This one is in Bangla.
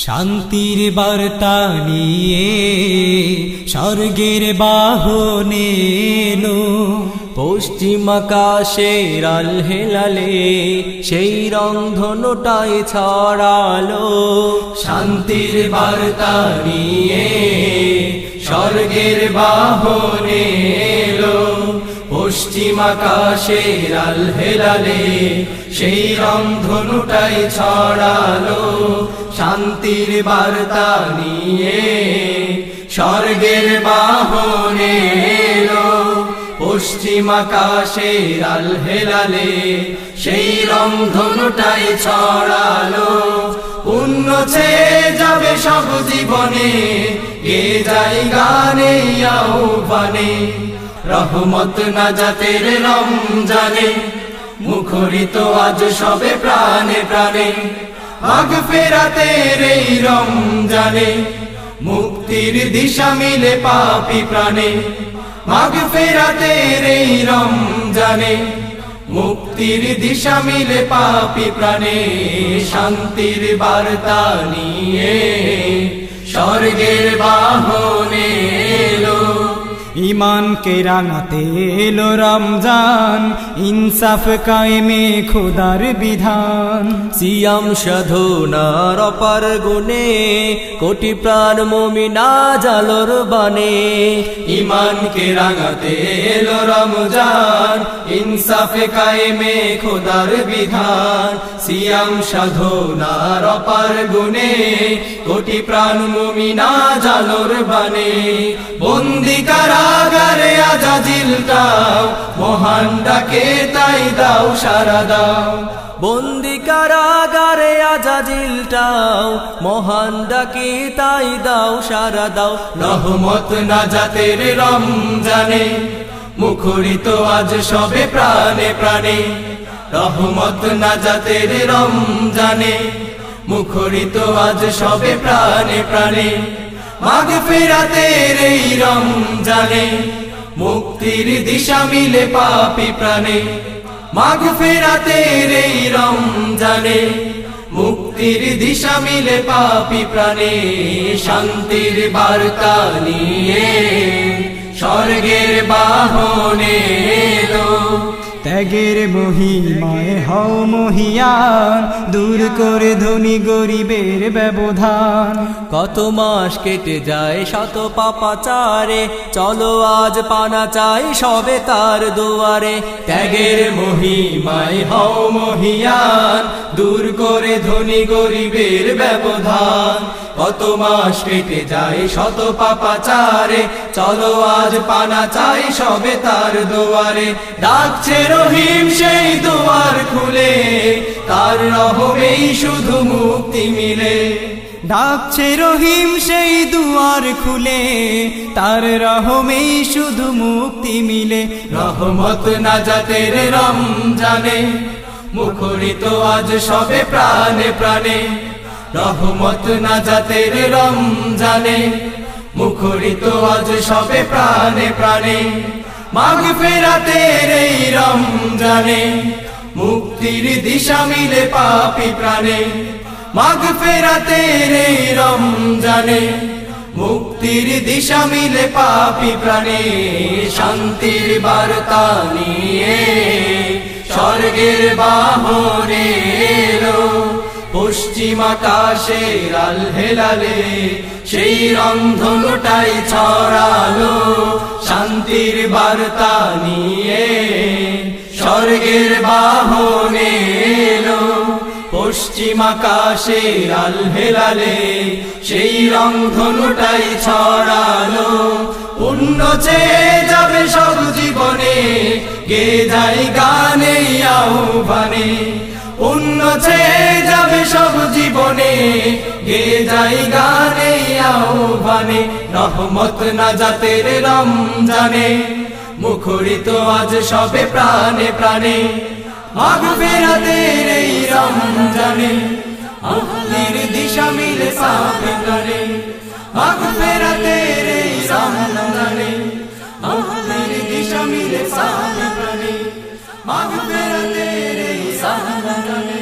শান্তির বার্তা নিয়ে স্বর্গের বাহনে এলো, পশ্চিম আকাশের আল হেলালে সেই রংধনুটাই ছড়ালো। শান্তির বার্তা নিয়ে স্বর্গের বাহনে এলো, পশ্চিম আকাশের আল হেলালে সেই রংধনুটাই ছড়ালো। শান্তির বার্তা নিয়ে স্বর্গের বাহনে এলো, পশ্চিম আকাশের আল হেলালে সেই রংধনুটাই ছড়ালো। পুণ্য ছেয়ে যাবে সব জীবনে, গে যাই গানে আহ্বানে, রহমত নাজাতের রমজানে মুখরিত আজ সবে প্রাণে প্রাণে। মাগফিরাতের এই রমজানে মুক্তির দিশা মিলে পাপী প্রাণে। মাগফিরাতের এই রমজানে মুক্তির দিশা মিলে পাপী প্রাণে। শান্তির বার্তা নিয়ে স্বর্গের বাহনে এলো, ঈমানকে রাঙাতে এলো রমজান, ইনসাফ কায়েমে খোদার বিধান। সিয়াম সাধনার অপার গুণে কোটি প্রাণ মুমিনা জালোর বানে। ঈমানকে রাঙাতে এলো রমজান, ইনসাফ কায়েমে খোদার বিধান। সিয়াম সাধনার অপার গুণে কোটি প্রাণ মুমিনা জালোর বানে। বন্দি কারাগারে আজাজিলটাও মহান ডাকে তাই দাও সারা দাও। বন্দি কারাগারে আজাজিলটাও মহান ডাকে তাই দাও সারা দাও। রহমত নাজাতের রমজানে মুখরিত আজ সবে প্রাণে প্রাণে। রহমত নাজাতের রমজানে মুখরিত আজ সবে প্রাণে প্রাণে। মাগফিরাতের এই রমজানে মুক্তির দিশা মিলে পাপী প্রাণে। মাগফিরাতের এই রমজানে মুক্তির দিশা মিলে পাপী প্রাণে। শান্তির বার্তা নিয়ে স্বর্গের বাহনে এলো, ত্যাগের মহিমায় হও মহিয়ান, দূর করে ধনী গরিবের ব্যবধান। কত মাস কেটে যায় শত পাপাচারে, চলো আজ পানা চাই সবে তার দুয়ারে। ত্যাগের মহিমায় হও মহিয়ান, দূর করে ধনী গরিবের ব্যবধান। কত মাস কেটে যায় শত পাপাচারে, চলো আজ পানা চাই সবে তার দুয়ারে। ডাকছে রহিম সেই দুয়ার খুলে, তার রহমেই শুধু মুক্তি মিলে। ডাকছে রহিম সেই দুয়ার খুলে, তার রহমেই শুধু মুক্তি মিলে। রহমত নাজাতের রমজানে মুখরিত আজ সবে প্রাণে প্রাণে। রহমত নাজাতের রমজানে মুখরিত আজ সবে প্রাণে প্রাণে। মাগফিরাতের এই রমজানে মুক্তির দিশা মিলে পাপী প্রাণে। মাগফিরাতের এই রমজানে মুক্তির দিশা মিলে পাপী প্রাণে। শান্তির বার্তা নিয়ে স্বর্গের বাহনে এলো, পশ্চিম আকাশের আল হেলালে সেই রংধনুটাই ছড়ালো। শান্তির বার্তা নিয়ে স্বর্গের বাহনে এলো, পশ্চিম আকাশের আল হেলালে সেই রংধনুটাই ছড়ালো। পুণ্য চেয়ে যাবে সব জীবনে, গে যাই গানে আহ্বানে। পুণ্য ছেয়ে যাবে সব জীবনে, গে যাই গানে আহ্বানে। রহমত নাজাতের রমজানে মুখরিত আজ সবে প্রাণে প্রাণে। মাগফিরাতের এই রমজানে মুক্তির দিশা মিলে পাপী প্রাণে। মাগফিরাতের এই রমজানে মুক্তির দিশা মিলে পাপী প্রাণে। মাগফিরাতের এই রমজানে